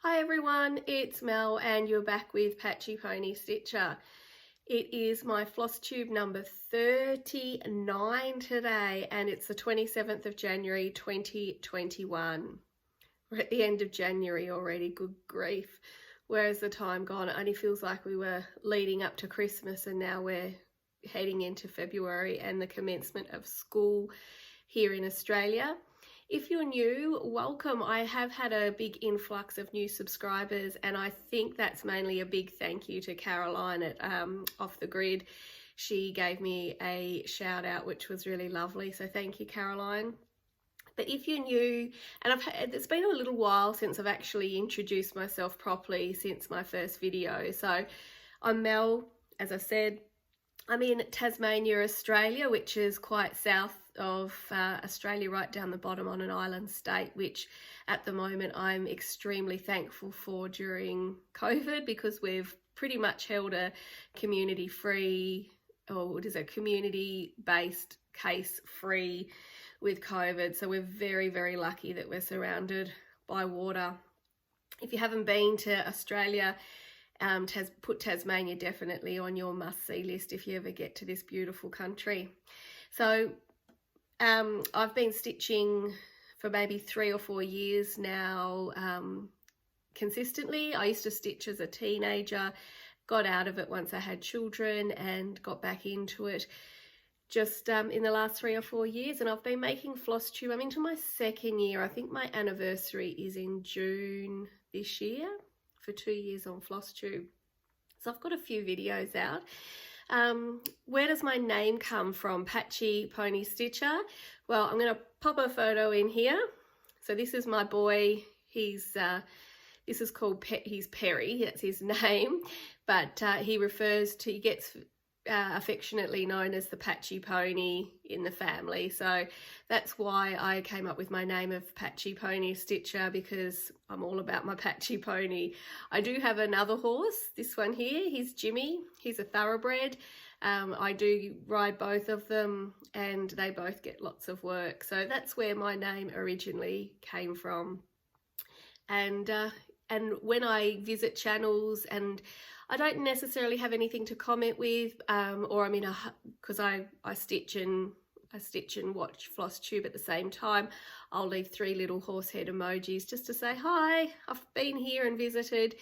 Hi everyone, it's Mel and you're back with Patchy Pony Stitcher. It is my Flosstube number 39 today and it's the 27th of January 2021. We're at the end of January already, good grief. Where's the time gone? It only feels like we were leading up to Christmas and now we're heading into February and the commencement of school here in Australia. If you're new, welcome. I have had a big influx of new subscribers and I think that's mainly a big thank you to Caroline at Off the Grid. She gave me a shout out which was really lovely, so thank you, Caroline. But if you're new, and it's been a little while since I've actually introduced myself properly since my first video. So I'm Mel, as I said. I'm in Tasmania, Australia, which is quite south of Australia, right down the bottom on an island state, which at the moment I'm extremely thankful for during COVID, because we've pretty much held a community-free, or what is it, community-based case-free with COVID. So we're very, very lucky that we're surrounded by water. If you haven't been to Australia, put Tasmania definitely on your must-see list if you ever get to this beautiful country. So I've been stitching for maybe 3 or 4 years now consistently. I used to stitch as a teenager, got out of it once I had children and got back into it just in the last 3 or 4 years, and I've been making Flosstube. I'm into my 2nd year. I think my anniversary is in June this year for 2 years on Flosstube. So I've got a few videos out. Where does my name come from, Patchy Pony Stitcher? Well, I'm going to pop a photo in here. So this is my boy. He's this is called he's Perry, that's his name, but he gets affectionately known as the Patchy Pony in the family. So that's why I came up with my name of Patchy Pony Stitcher, because I'm all about my Patchy Pony. I do have another horse, this one here, he's Jimmy, he's a thoroughbred. I do ride both of them and they both get lots of work. So that's where my name originally came from. And when I visit channels and I don't necessarily have anything to comment with, or I'm in because I stitch and watch Flosstube at the same time, I'll leave 3 little horse head emojis just to say hi, I've been here and visited,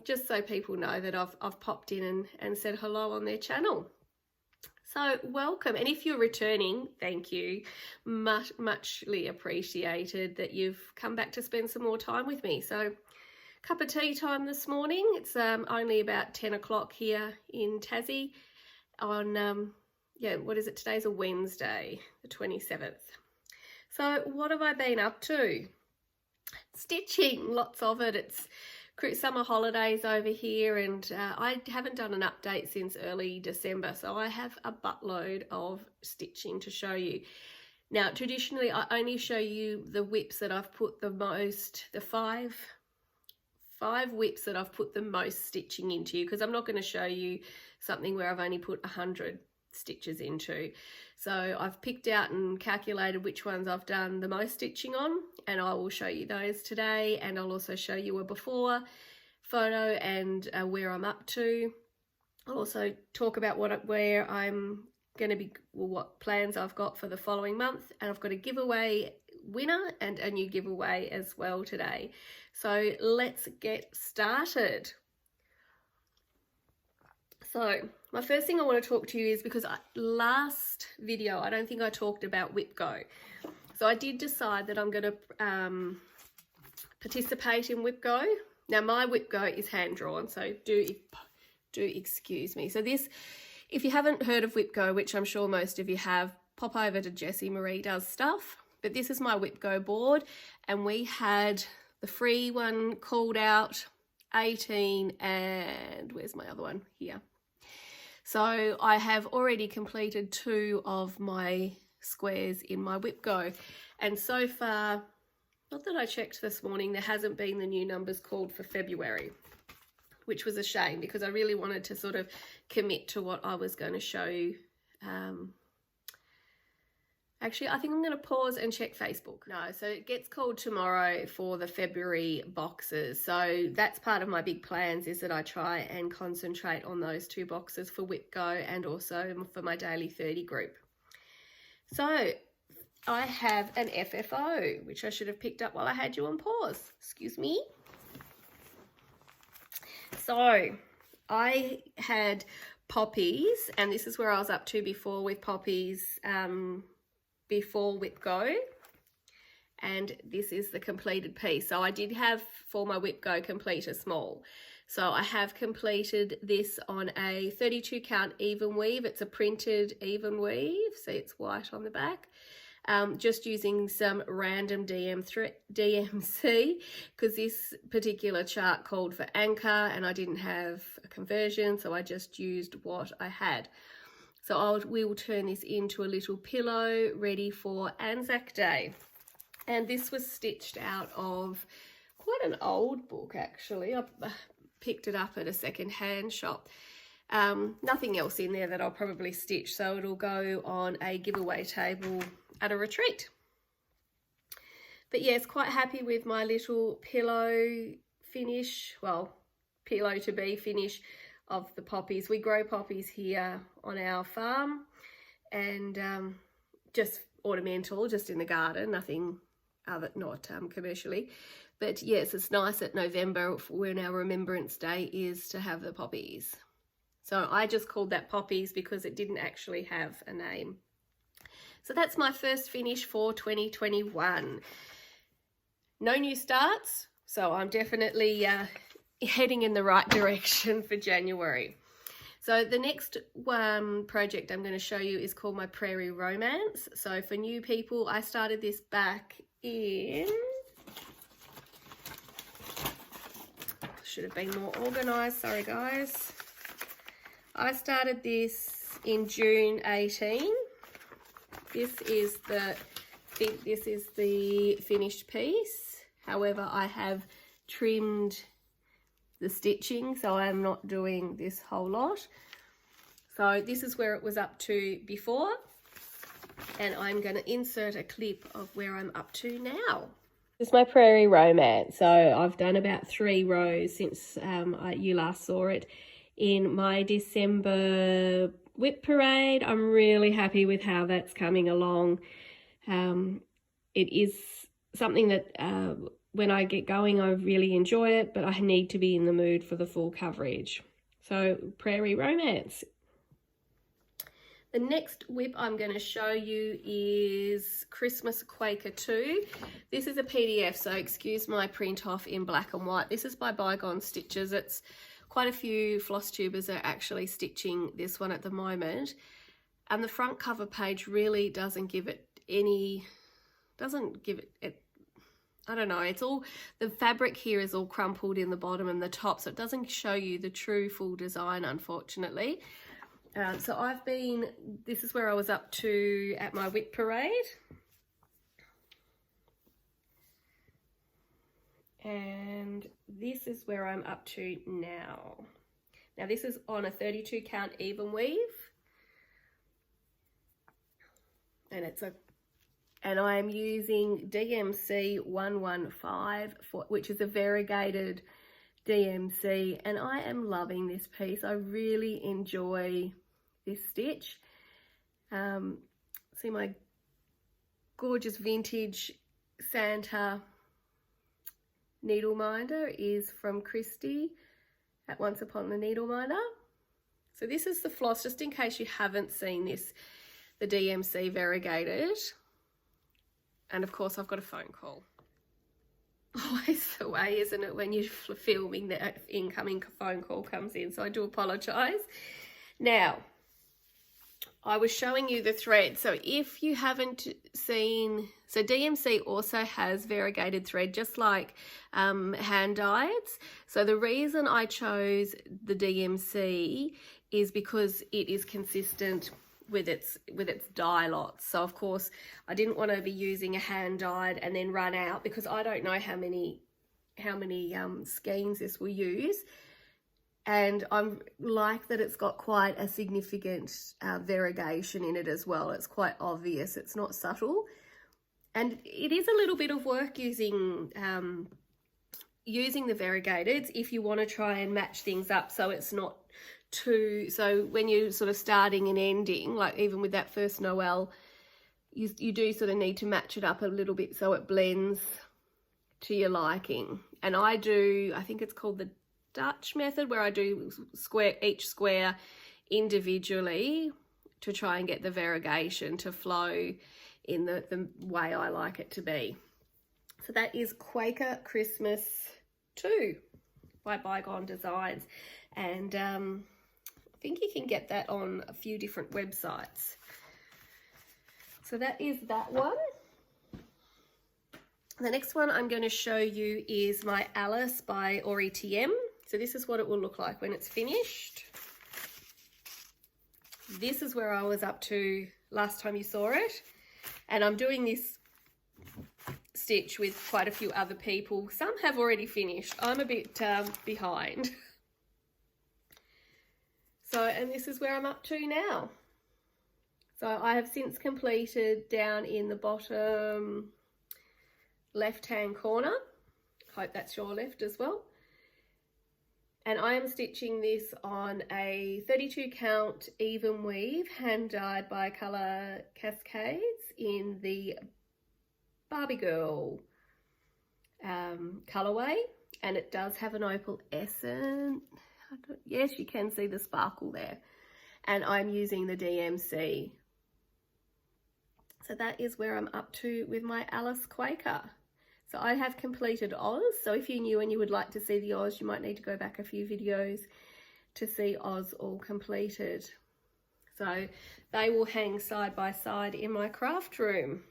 just so people know that I've popped in and said hello on their channel. So welcome, and if you're returning, thank you, muchly appreciated that you've come back to spend some more time with me. So cup of tea time this morning. It's only about 10 o'clock here in Tassie on, what is it? Today's a Wednesday, the 27th. So what have I been up to? Stitching, lots of it. It's summer holidays over here and I haven't done an update since early December. So I have a buttload of stitching to show you. Now, traditionally, I only show you the whips that I've put the most, the five whips that I've put the most stitching into, because I'm not going to show you something where I've only put 100 stitches into. So I've picked out and calculated which ones I've done the most stitching on, and I will show you those today, and I'll also show you a before photo and where I'm up to. I'll also talk about where I'm going to be, what plans I've got for the following month, and I've got a giveaway winner and a new giveaway as well today. So let's get started. So my first thing I want to talk to you is, because last video I don't think I talked about Whip Go. So I did decide that I'm going to participate in Whip Go. Now my Whip Go is hand drawn, so do excuse me. So this, if you haven't heard of Whip Go, which I'm sure most of you have, pop over to Jessie Marie Does Stuff. But this is my Whip Go board, and we had the free one called out 18, and where's my other one? Here. So I have already completed 2 of my squares in my Whip Go, and so far, not that I checked this morning, there hasn't been the new numbers called for February, which was a shame because I really wanted to sort of commit to what I was going to show you Actually, I think I'm going to pause and check Facebook. No, so it gets called tomorrow for the February boxes. So that's part of my big plans, is that I try and concentrate on those 2 boxes for Whip Go and also for my daily 30 group. So I have an FFO, which I should have picked up while I had you on pause. Excuse me. So I had Poppies, and this is where I was up to before with Poppies, before Whip Go, and this is the completed piece. So I did have, for my Whip Go, complete a small. So I have completed this on a 32 count even weave. It's a printed even weave, so it's white on the back. Just using some random DMC, because this particular chart called for anchor and I didn't have a conversion, so I just used what I had. So we will turn this into a little pillow ready for Anzac Day. And this was stitched out of quite an old book, actually. I picked it up at a second-hand shop. Nothing else in there that I'll probably stitch, so it'll go on a giveaway table at a retreat. But yes, quite happy with my little pillow finish, well, pillow to be finish of the poppies. We grow poppies here on our farm, and just ornamental, just in the garden, nothing other, not commercially. But yes, it's nice at November, when our Remembrance Day is, to have the poppies. So I just called that Poppies because it didn't actually have a name. So that's my first finish for 2021. No new starts, so I'm definitely heading in the right direction for January. So the next project I'm going to show you is called my Prairie Romance. So for new people, I started this back in, should have been more organized, sorry guys. I started this in June 18. This is the finished piece. However, I have trimmed the stitching, so I'm not doing this whole lot. So this is where it was up to before, and I'm going to insert a clip of where I'm up to now. This is my Prairie Romance. So I've done about 3 rows since you last saw it in my December Whip Parade. I'm really happy with how that's coming along. It is something that when I get going, I really enjoy it, but I need to be in the mood for the full coverage. So Prairie Romance. The next whip I'm going to show you is Christmas Quaker 2. This is a PDF, so excuse my print off in black and white. This is by Bygone Stitches. It's quite a few floss tubers are actually stitching this one at the moment. And the front cover page really doesn't give it any, I don't know, it's all, the fabric here is all crumpled in the bottom and the top, so it doesn't show you the true full design, unfortunately. So this is where I was up to at my Whip Parade. And this is where I'm up to now. Now this is on a 32 count even weave. And I am using DMC 115, which is a variegated DMC, and I am loving this piece. I really enjoy this stitch. See my gorgeous vintage Santa needle minder is from Christy at Once Upon the Needle Minder. So this is the floss, just in case you haven't seen this, the DMC variegated. And of course I've got a phone call. Always the way, isn't it, when you're filming, that incoming phone call comes in, so I do apologise. Now, I was showing you the thread, so if you haven't seen, so DMC also has variegated thread, just like hand dyed. So the reason I chose the DMC is because it is consistent with its dye lots. So of course I didn't want to be using a hand dyed and then run out, because I don't know how many skeins this will use, And I'm like that it's got quite a significant variegation in it as well. It's quite obvious, it's not subtle. And it is a little bit of work using the variegateds if you want to try and match things up so it's not too, so when you're sort of starting and ending, like even with that first Noel, you do sort of need to match it up a little bit so it blends to your liking. And I think it's called the Dutch method, where I do each square individually to try and get the variegation to flow in the way I like it to be. So that is Quaker Christmas 2 by Bygone Designs, and I think you can get that on a few different websites. So that is that one. The next one I'm going to show you is my Alice by Aury TM. So this is what it will look like when it's finished. This is where I was up to last time you saw it. And I'm doing this stitch with quite a few other people. Some have already finished. I'm a bit behind. So, and this is where I'm up to now. So I have since completed down in the bottom left-hand corner. Hope that's your left as well. And I am stitching this on a 32 count even weave, hand dyed by Colour Cascades in the Barbie Girl colourway, and it does have an opalescent. Yes, you can see the sparkle there, and I'm using the DMC. So that is where I'm up to with my Alice Quaker. So I have completed Oz. So if you're new and you would like to see the Oz, you might need to go back a few videos to see Oz all completed. So they will hang side by side in my craft room.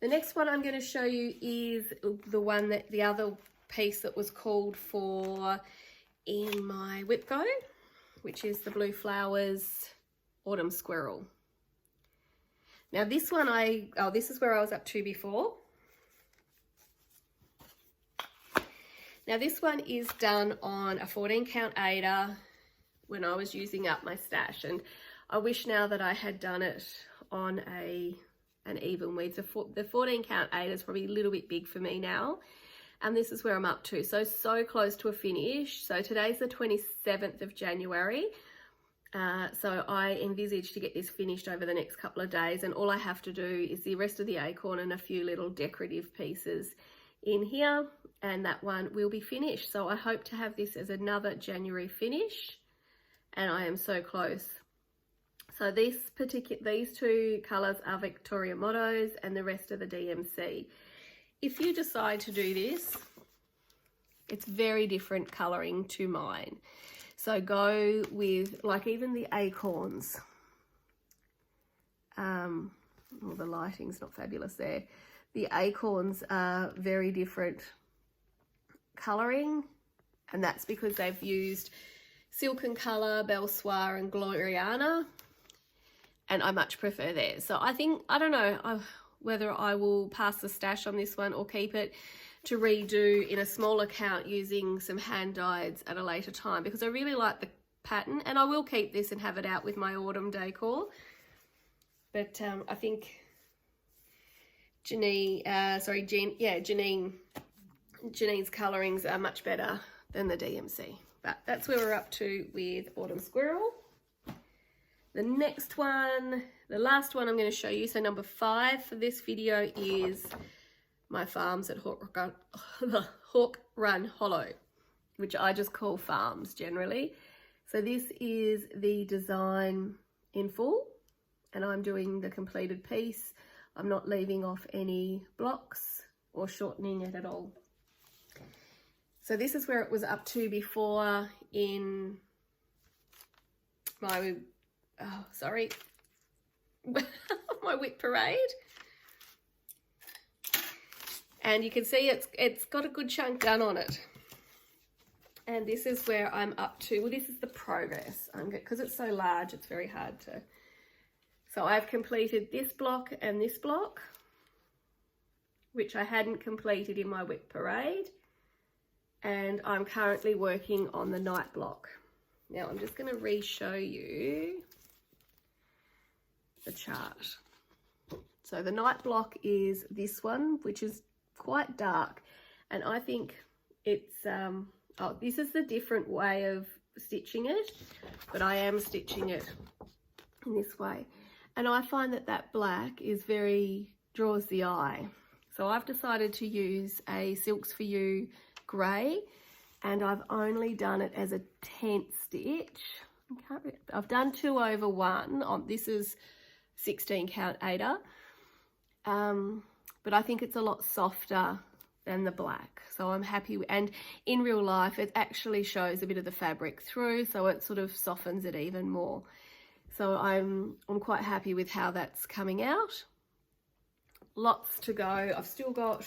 The next one I'm going to show you is the other piece that was called for in my Whipgo, which is the Blue Flowers Autumn Squirrel. Now this one this is where I was up to before. Now this one is done on a 14 count Aida when I was using up my stash, and I wish now that I had done it on an even weave. The 14 count Aida is probably a little bit big for me now, and this is where I'm up to. So close to a finish. So today's the 27th of January. So I envisage to get this finished over the next couple of days, and all I have to do is the rest of the acorn and a few little decorative pieces in here, and that one will be finished. So I hope to have this as another January finish, and I am so close. So these two colours are Victoria Mottos and the rest of the DMC. If you decide to do this, it's very different colouring to mine. So go with, like, even the acorns. Well, the lighting's not fabulous there. The acorns are very different colouring, and that's because they've used Silken Colour, Belsoir and Gloriana, and I much prefer theirs. So I don't know whether I will pass the stash on this one or keep it to redo in a smaller count using some hand dyes at a later time, because I really like the pattern, and I will keep this and have it out with my autumn decor. But I think Janine's colourings are much better than the DMC. But that's where we're up to with Autumn Squirrel. The next one, the last one I'm going to show you, so number 5 for this video, is my farms at Hawk Run Hollow, which I just call farms generally. So this is the design in full, and I'm doing the completed piece. I'm not leaving off any blocks or shortening it at all. So this is where it was up to before in my, my Whip Parade. And you can see it's got a good chunk done on it. And this is where I'm up to. Well, this is the progress. Because it's so large, it's very hard to. So I've completed this block and this block, which I hadn't completed in my Whip Parade. and I'm currently working on the night block. Now I'm just going to re-show you the chart. So the night block is this one, which is quite dark, and I think it's oh, this is the different way of stitching it, but I am stitching it in this way, and I find that that black is draws the eye. So I've decided to use a Silks For You grey, and I've only done it as a tent stitch. I've done 2 over 1 on this is 16 count aider, but I think it's a lot softer than the black, so I'm happy. And in real life it actually shows a bit of the fabric through, so it sort of softens it even more. So I'm quite happy with how that's coming out. Lots to go. I've still got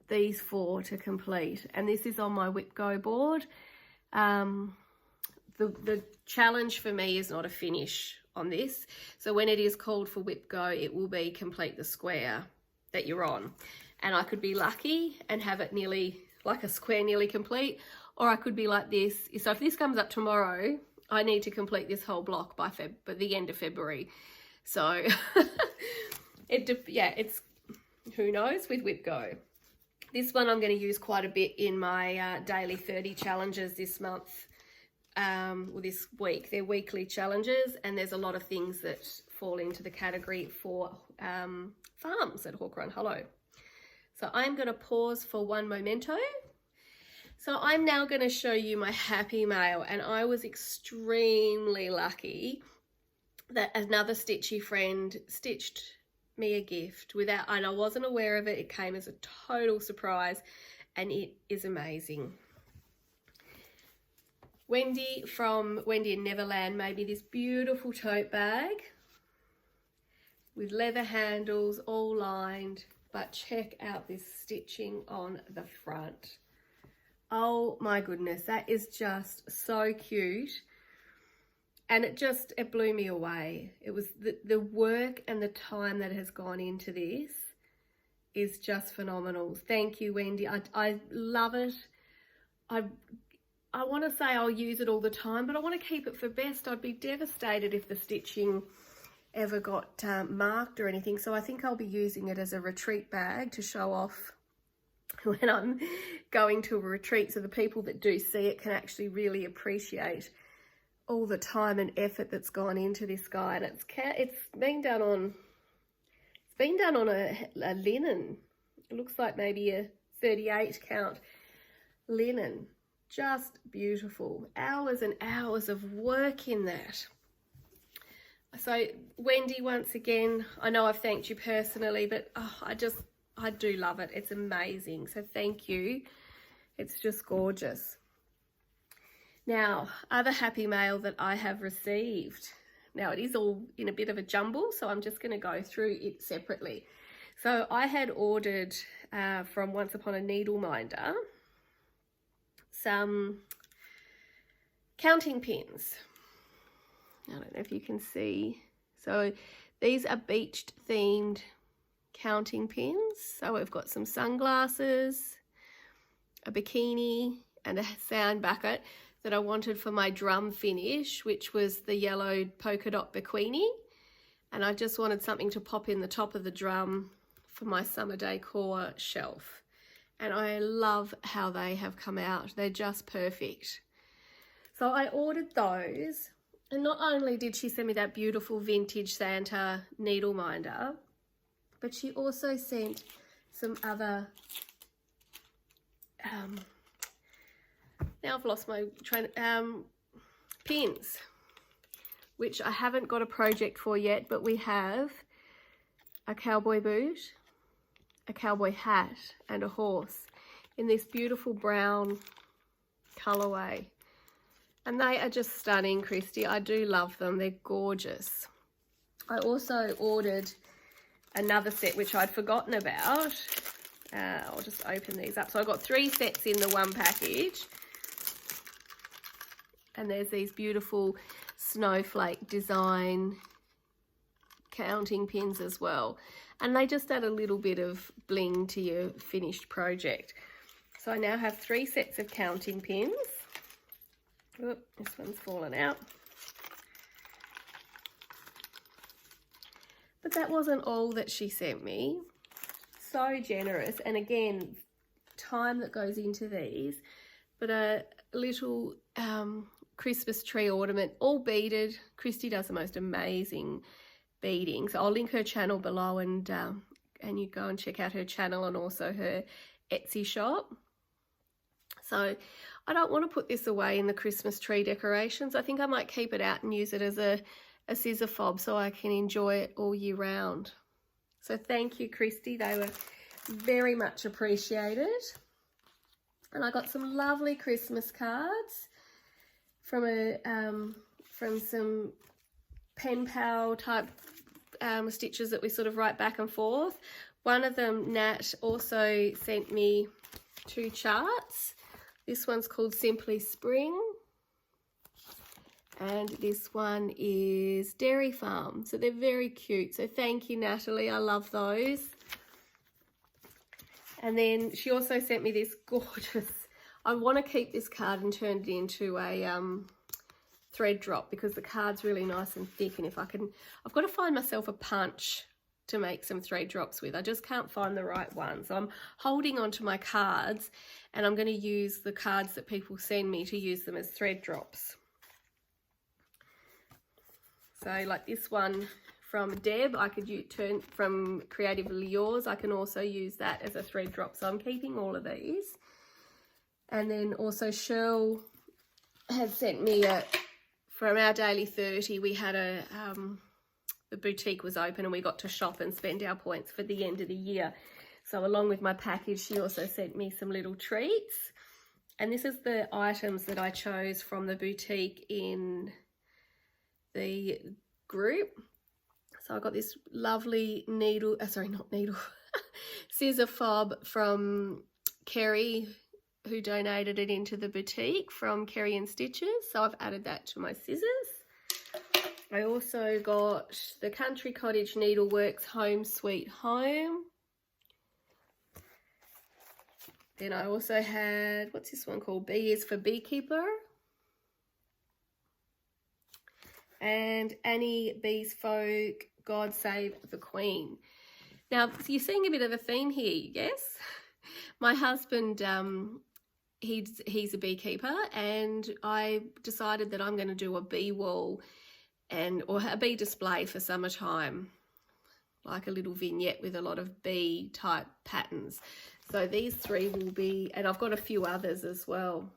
these 4 to complete, and this is on my Whip Go board. The challenge for me is not a finish on this, so when it is called for Whip Go, it will be complete the square that you're on, and I could be lucky and have it nearly like a square nearly complete, or I could be like this. So if this comes up tomorrow, I need to complete this whole block by the end of February. So it's who knows with Whip Go. This one I'm going to use quite a bit in my daily 30 challenges this month, or this week. They're weekly challenges, and there's a lot of things that fall into the category for farms at Hawk Run Hollow. So I'm going to pause for one memento. So I'm now going to show you my happy mail, and I was extremely lucky that another stitchy friend stitched me a gift without, and I wasn't aware of it. It came as a total surprise, and it is amazing. Wendy from Wendy in Neverland made me this beautiful tote bag with leather handles, all lined, but check out this stitching on the front. Oh my goodness, that is just so cute. And it blew me away. It was the work and the time that has gone into this is just phenomenal. Thank you, Wendy. I love it. I want to say I'll use it all the time, but I want to keep it for best. I'd be devastated if the stitching ever got marked or anything. So I think I'll be using it as a retreat bag to show off when I'm going to a retreat, so the people that do see it can actually really appreciate all the time and effort that's gone into this guy. And it's been done on a linen. It looks like maybe a 38 count linen. Just beautiful. Hours and hours of work in that. So Wendy, once again, I know I've thanked you personally, but I do love it. It's amazing. So thank you. It's just gorgeous. Now, other happy mail that I have received. Now, it is all in a bit of a jumble, so I'm just going to go through it separately. So I had ordered from Once Upon a Needle Minder some counting pins. I don't know if you can see. So these are beached themed counting pins. So we've got some sunglasses, a bikini, and a sand bucket that I wanted for my drum finish, which was the yellow polka dot bikini. And I just wanted something to pop in the top of the drum for my summer decor shelf. And I love how they have come out. They're just perfect. So I ordered those, and not only did she send me that beautiful vintage Santa needle minder, but she also sent some other now I've lost my train, pins, which I haven't got a project for yet, but we have a cowboy boot, a cowboy hat, and a horse in this beautiful brown colorway. And they are just stunning, Christy. I do love them. They're gorgeous. I also ordered another set, which I'd forgotten about. I'll just open these up. So I got 3 sets in the one package. And there's these beautiful snowflake design counting pins as well. And they just add a little bit of bling to your finished project. So I now have 3 sets of counting pins. Oop, this one's fallen out. But that wasn't all that she sent me. So generous. And again, time that goes into these. But a little Christmas tree ornament, all beaded. Christy does the most amazing beading. So I'll link her channel below, and you go and check out her channel and also her Etsy shop. So I don't want to put this away in the Christmas tree decorations. I think I might keep it out and use it as a scissor fob so I can enjoy it all year round. So thank you, Christy. They were very much appreciated. And I got some lovely Christmas cards from some pen pal type stitches that we sort of write back and forth. One of them, Nat, also sent me 2 charts. This one's called Simply Spring, and this one is Dairy Farm. So they're very cute. So thank you, Natalie. I love those. And then she also sent me this gorgeous, I want to keep this card and turn it into a thread drop because the card's really nice and thick. And if I can, I've got to find myself a punch to make some thread drops with. I just can't find the right one. So I'm holding on to my cards, and I'm going to use the cards that people send me to use them as thread drops. So like this one from Deb, I could turn from Creatively Yours. I can also use that as a thread drop. So I'm keeping all of these. And then also Cheryl has sent me from our Daily 30, we had the boutique was open and we got to shop and spend our points for the end of the year. So along with my package, she also sent me some little treats. And this is the items that I chose from the boutique in the group. So I got this lovely scissor fob from Kerry, who donated it into the boutique from Kerry and Stitches. So I've added that to my scissors. I also got the Country Cottage Needleworks Home Sweet Home. Then I also had, what's this one called? B is for Beekeeper. And Annie Bespoke, God Save the Queen. Now, you're seeing a bit of a theme here, yes? My husband, he's a beekeeper, and I decided that I'm going to do a bee wall or a bee display for summertime, like a little vignette with a lot of bee type patterns. So these 3 will be, and I've got a few others as well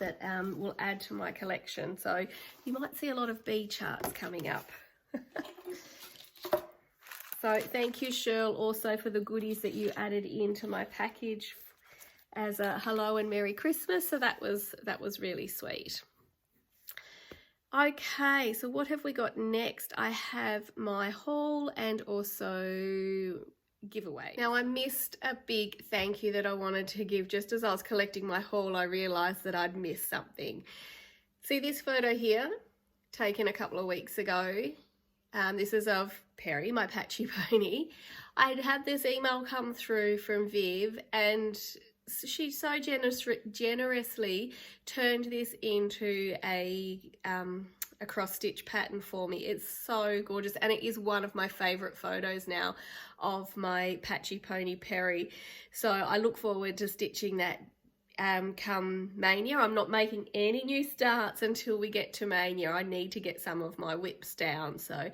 that will add to my collection. So you might see a lot of bee charts coming up. So thank you, Cheryl, also for the goodies that you added into my package as a hello and Merry Christmas. So that was really sweet. Okay, so what have we got next? I have my haul and also giveaway. Now I missed a big thank you that I wanted to give. Just as I was collecting my haul, I realized that I'd missed something. See this photo here, taken a couple of weeks ago. This is of Perry, my patchy pony. I'd had this email come through from Viv, and she so generously turned this into a cross stitch pattern for me. It's so gorgeous, and it is one of my favorite photos now of my patchy pony Perry. So I look forward to stitching that come Mania. I'm not making any new starts until we get to Mania. I need to get some of my whips down. So,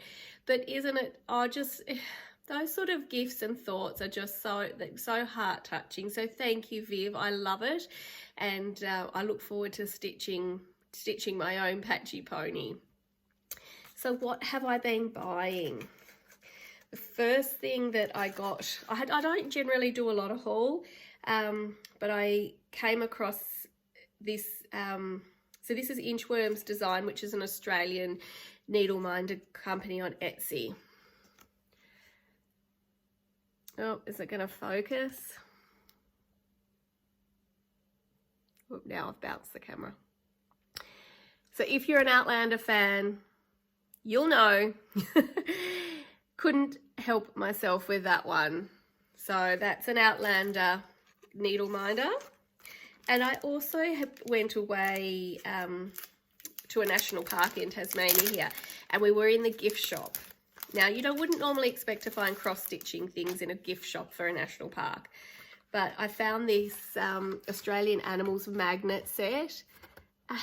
but isn't it, those sort of gifts and thoughts are just so heart touching. So thank you, Viv. I love it, and I look forward to stitching my own patchy pony. So what have I been buying? The first thing that I got, I don't generally do a lot of haul, but I came across this. So this is Inchworm's Design, which is an Australian needle-minded company on Etsy. Oh, is it going to focus? Oh, now I've bounced the camera. So if you're an Outlander fan, you'll know. couldn't help myself with that one. So that's an Outlander needle minder. And I also went away to a national park in Tasmania here, and we were in the gift shop. Now, wouldn't normally expect to find cross-stitching things in a gift shop for a national park, but I found this Australian Animals magnet set,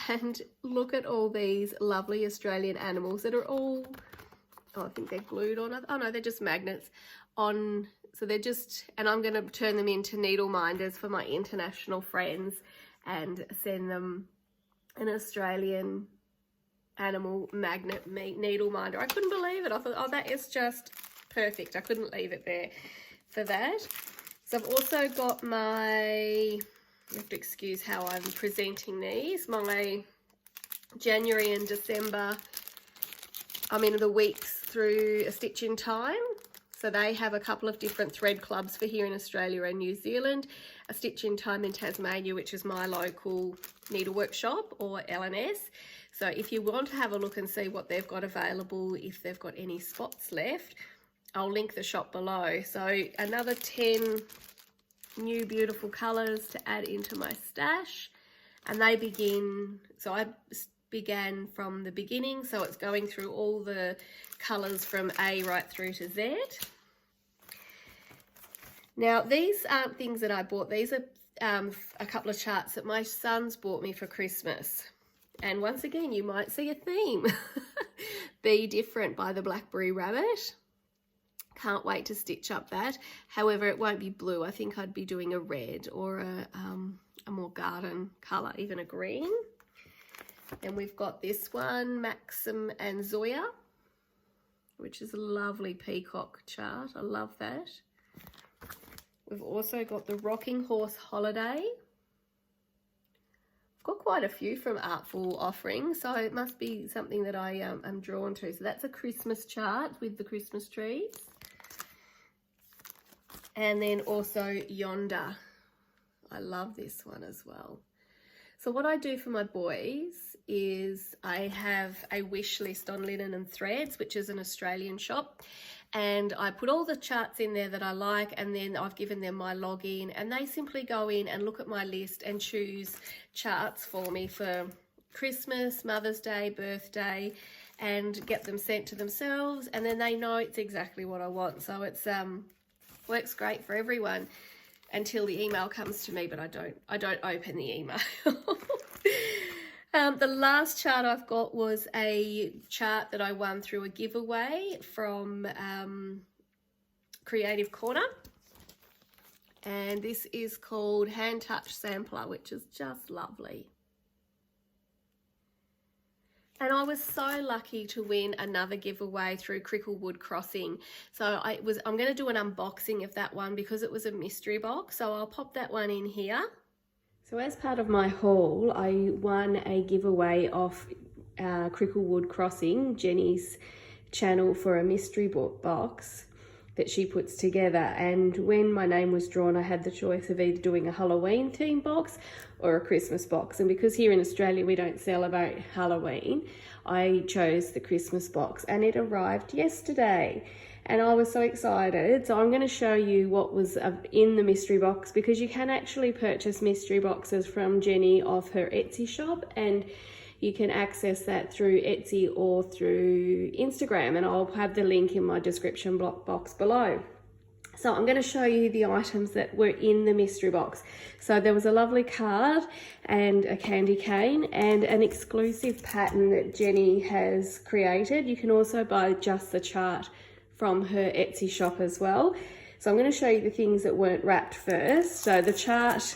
and look at all these lovely Australian animals that are all, oh, I think they're glued on. Oh no, they're just magnets on. So they're just, and I'm going to turn them into needle minders for my international friends and send them an Australian animal magnet needle minder. I couldn't believe it. I thought, oh, that is just perfect. I couldn't leave it there for that. So I've also got you have to excuse how I'm presenting these, my January and December, the weeks through a stitch in time. So they have a couple of different thread clubs for here in Australia and New Zealand. A Stitch in Time in Tasmania, which is my local needlework shop, or LNS. So if you want to have a look and see what they've got available, if they've got any spots left, I'll link the shop below. So another 10 new beautiful colours to add into my stash. And they begin, so I began from the beginning, so it's going through all the colours from A right through to Z. Now, these aren't things that I bought. These are a couple of charts that my sons bought me for Christmas. And once again, you might see a theme. Be Different by the Blackberry Rabbit. Can't wait to stitch up that. However, it won't be blue. I think I'd be doing a red or a more garden colour, even a green. And we've got this one, Maxim and Zoya, which is a lovely peacock chart. I love that. We've also got the Rocking Horse Holiday. I've got quite a few from Artful Offerings, so it must be something that I am drawn to. So that's a Christmas chart with the Christmas trees. And then also Yonder. I love this one as well. So what I do for my boys is I have a wish list on Linen and Threads, which is an Australian shop, and I put all the charts in there that I like, and then I've given them my login, and they simply go in and look at my list and choose charts for me for Christmas, Mother's Day, birthday, and get them sent to themselves, and then they know it's exactly what I want. So it's works great for everyone. Until the email comes to me, but I don't open the email. The last chart I've got was a chart that I won through a giveaway from Creative Corner, and this is called Hand Touch Sampler, which is just lovely. And I was so lucky to win another giveaway through Cricklewood Crossing. So I'm going to do an unboxing of that one because it was a mystery box. So I'll pop that one in here. So as part of my haul, I won a giveaway off Cricklewood Crossing, Jenny's channel, for a mystery box that she puts together. And when my name was drawn, I had the choice of either doing a Halloween theme box or a Christmas box. And because here in Australia we don't celebrate Halloween, I chose the Christmas box, and it arrived yesterday. And I was so excited. So I'm going to show you what was in the mystery box, because you can actually purchase mystery boxes from Jenny off her Etsy shop, and you can access that through Etsy or through Instagram, and I'll have the link in my description box below. So I'm going to show you the items that were in the mystery box. So there was a lovely card and a candy cane and an exclusive pattern that Jenny has created. You can also buy just the chart from her Etsy shop as well. So I'm going to show you the things that weren't wrapped first. So the chart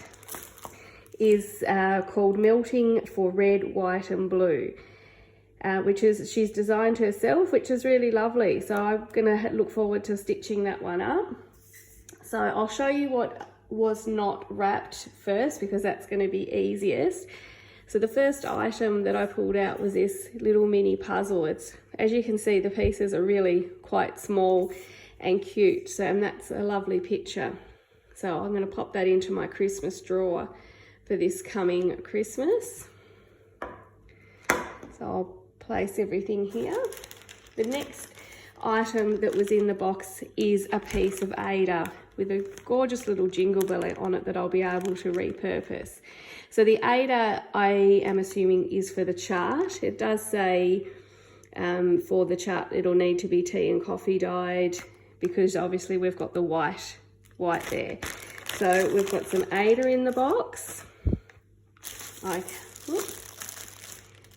is called Melting for Red, White and Blue, which is she's designed herself, which is really lovely. So I'm going to look forward to stitching that one up. So I'll show you what was not wrapped first, because that's going to be easiest. So the first item that I pulled out was this little mini puzzle. It's, as you can see, the pieces are really quite small and cute. So, and that's a lovely picture. So I'm going to pop that into my Christmas drawer for this coming Christmas. So I'll place everything here. The next item that was in the box is a piece of Ada with a gorgeous little jingle bell on it that I'll be able to repurpose. So the Ada, I am assuming, is for the chart. It does say for the chart it'll need to be tea and coffee dyed, because obviously we've got the white there. So we've got some Ada in the box.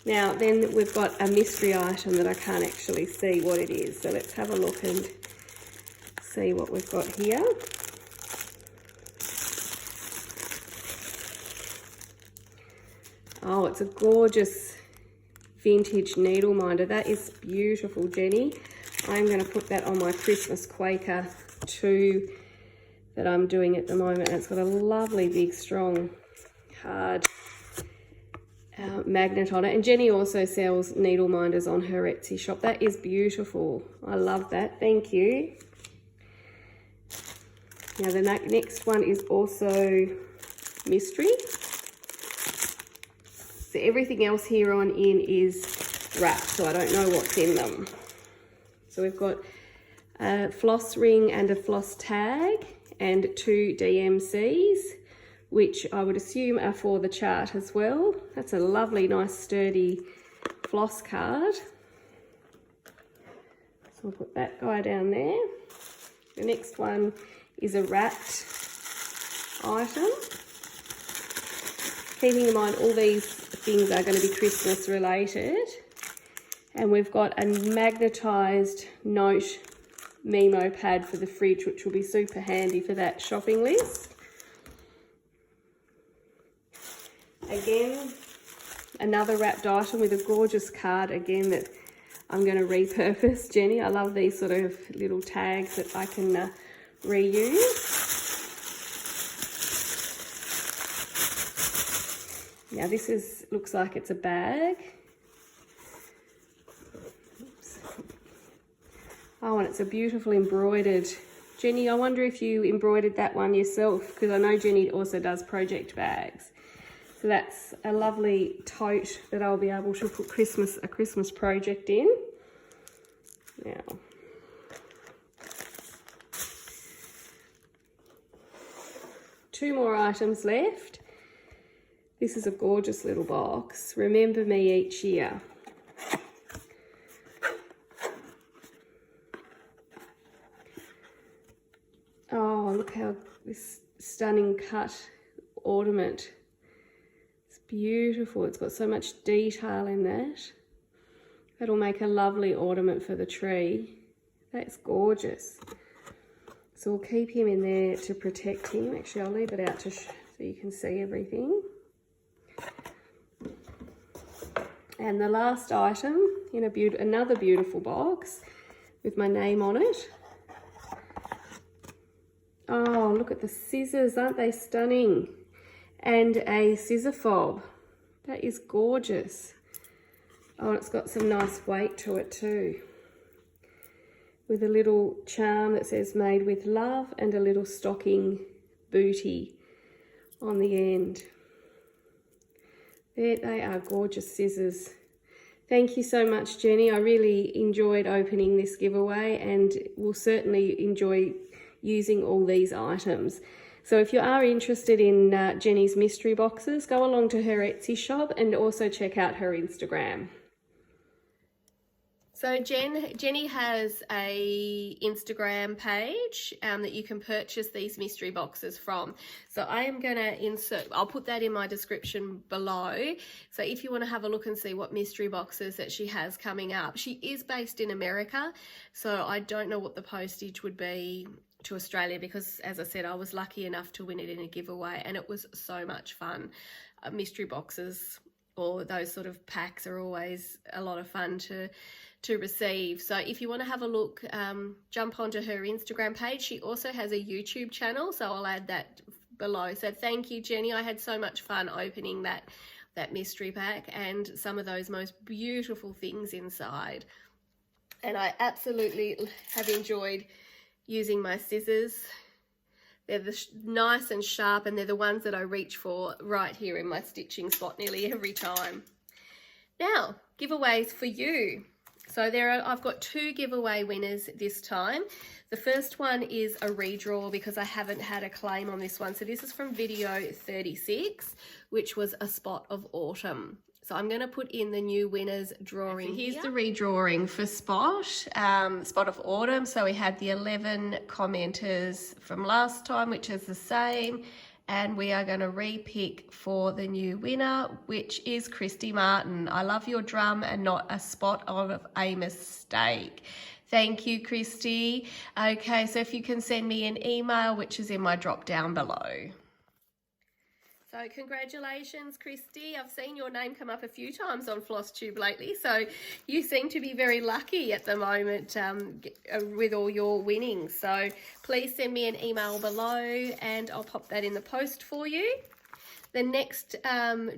Now then we've got a mystery item that I can't actually see what it is. So let's have a look and see what we've got here. Oh, it's a gorgeous vintage needle minder. That is beautiful, Jenny. I'm going to put that on my Christmas Quaker 2 that I'm doing at the moment. And it's got a lovely big strong hard magnet on it. And Jenny also sells needle minders on her Etsy shop. That is beautiful. I love that. Thank you. Now the next one is also mystery. So everything else here on in is wrapped, so I don't know what's in them. So we've got a floss ring and a floss tag and 2 DMCs, which I would assume are for the chart as well. That's a lovely, nice, sturdy floss card. So we'll put that guy down there. The next one is a wrapped item. Keeping in mind all these things are going to be Christmas related. And we've got a magnetised note memo pad for the fridge, which will be super handy for that shopping list. Again, another wrapped item with a gorgeous card again that I'm going to repurpose, Jenny. I love these sort of little tags that I can reuse. Now this looks like it's a bag. Oops. Oh, and it's a beautiful embroidered. Jenny, I wonder if you embroidered that one yourself, because I know Jenny also does project bags. So that's a lovely tote that I'll be able to put a Christmas project in. Now, two more items left. This is a gorgeous little box. Remember me each year. Oh, look how this stunning cut ornament. It's beautiful. It's got so much detail in that. That'll make a lovely ornament for the tree. That's gorgeous. So we'll keep him in there to protect him. Actually, I'll leave it out so you can see everything. And the last item in another beautiful box with my name on it. Oh, look at the scissors, aren't they stunning? And a scissor fob. That is gorgeous. Oh, and it's got some nice weight to it too. With a little charm that says made with love and a little stocking booty on the end. There they are, gorgeous scissors. Thank you so much, Jenny. I really enjoyed opening this giveaway and will certainly enjoy using all these items. So if you are interested in Jenny's mystery boxes, go along to her Etsy shop and also check out her Instagram. So Jenny has a Instagram page that you can purchase these mystery boxes from. So I am going to insert, I'll put that in my description below. So if you want to have a look and see what mystery boxes that she has coming up. She is based in America, so I don't know what the postage would be to Australia, because as I said, I was lucky enough to win it in a giveaway and it was so much fun. Mystery boxes or those sort of packs are always a lot of fun to receive. So if you want to have a look, jump onto her Instagram page. She also has a YouTube channel, so I'll add that below. So thank you, Jenny. I had so much fun opening that mystery pack and some of those most beautiful things inside. And I absolutely have enjoyed using my scissors. They're nice and sharp, and they're the ones that I reach for right here in my stitching spot nearly every time. Now, giveaways for you. So I've got 2 giveaway winners this time. The first one is a redraw because I haven't had a claim on this one. So this is from video 36, which was a spot of autumn. So I'm going to put in the new winners drawing. So here's the redrawing for spot of autumn. So we had the 11 commenters from last time, which is the same. And we are going to re-pick for the new winner, which is Christy Martin. I love your drum and not a spot of a mistake. Thank you, Christy. Okay, so if you can send me an email, which is in my drop down below. So congratulations, Christy. I've seen your name come up a few times on Flosstube lately, so you seem to be very lucky at the moment with all your winnings. So please send me an email below and I'll pop that in the post for you. The next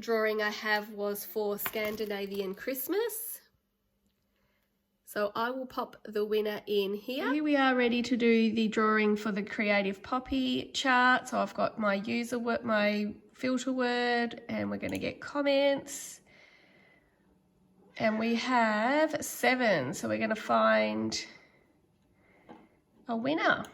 drawing I have was for Scandinavian Christmas. So I will pop the winner in here. Here we are ready to do the drawing for the Creative Poppy chart. So I've got my my filter word, and we're going to get comments. And we have 7. So we're going to find a winner.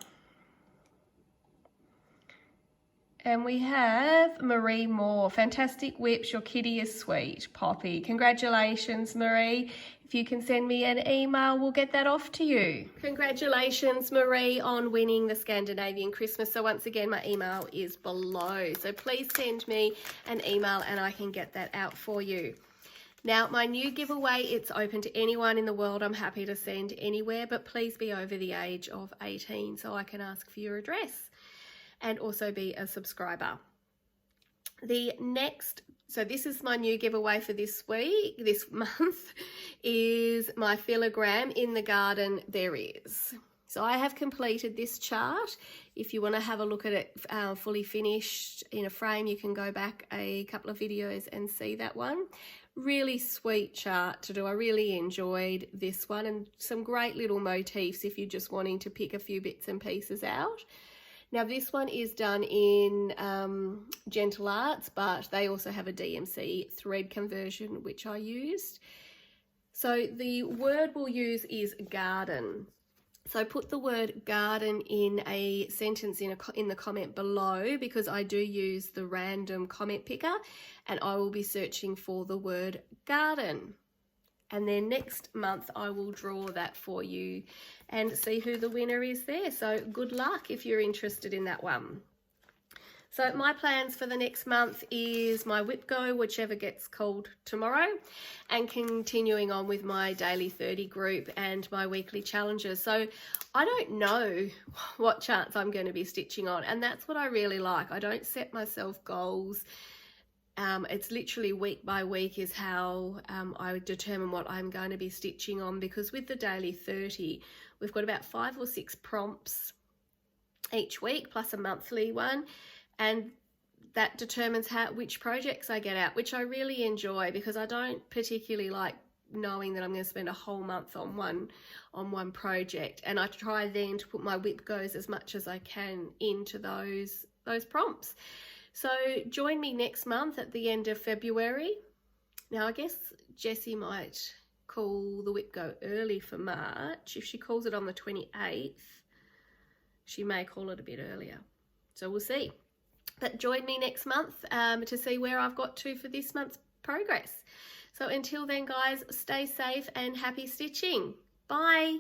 And we have Marie Moore. Fantastic whips. Your kitty is sweet, Poppy. Congratulations, Marie. If you can send me an email, we'll get that off to you. Congratulations, Marie, on winning the Scandinavian Christmas. So once again, my email is below. So please send me an email and I can get that out for you. Now, my new giveaway, it's open to anyone in the world. I'm happy to send anywhere, but please be over the age of 18 so I can ask for your address and also be a subscriber. So this is my new giveaway for this month, is my Filogram In the Garden There Is. So I have completed this chart. If you want to have a look at it fully finished in a frame, you can go back a couple of videos and see that one. Really sweet chart to do. I really enjoyed this one, and some great little motifs if you're just wanting to pick a few bits and pieces out. Now this one is done in Gentle Arts, but they also have a DMC thread conversion, which I used. So the word we'll use is garden. So put the word garden in a sentence in the comment below, because I do use the random comment picker and I will be searching for the word garden. And then next month I will draw that for you and see who the winner is there. So good luck if you're interested in that one. So my plans for the next month is my whip go, whichever gets called tomorrow, and continuing on with my daily 30 group and my weekly challenges. So I don't know what charts I'm going to be stitching on, and that's what I really like. I don't set myself goals. It's literally week by week is how I would determine what I'm going to be stitching on, because with the daily 30 we've got about 5 or 6 prompts each week plus a monthly one, and that determines which projects I get out, which I really enjoy, because I don't particularly like knowing that I'm going to spend a whole month on one project, and I try then to put my whip goes as much as I can into those prompts. So join me next month at the end of February. Now I guess Jessie might call the whip go early for March. If she calls it on the 28th, she may call it a bit earlier. So we'll see. But join me next month to see where I've got to for this month's progress. So until then, guys, stay safe and happy stitching. Bye.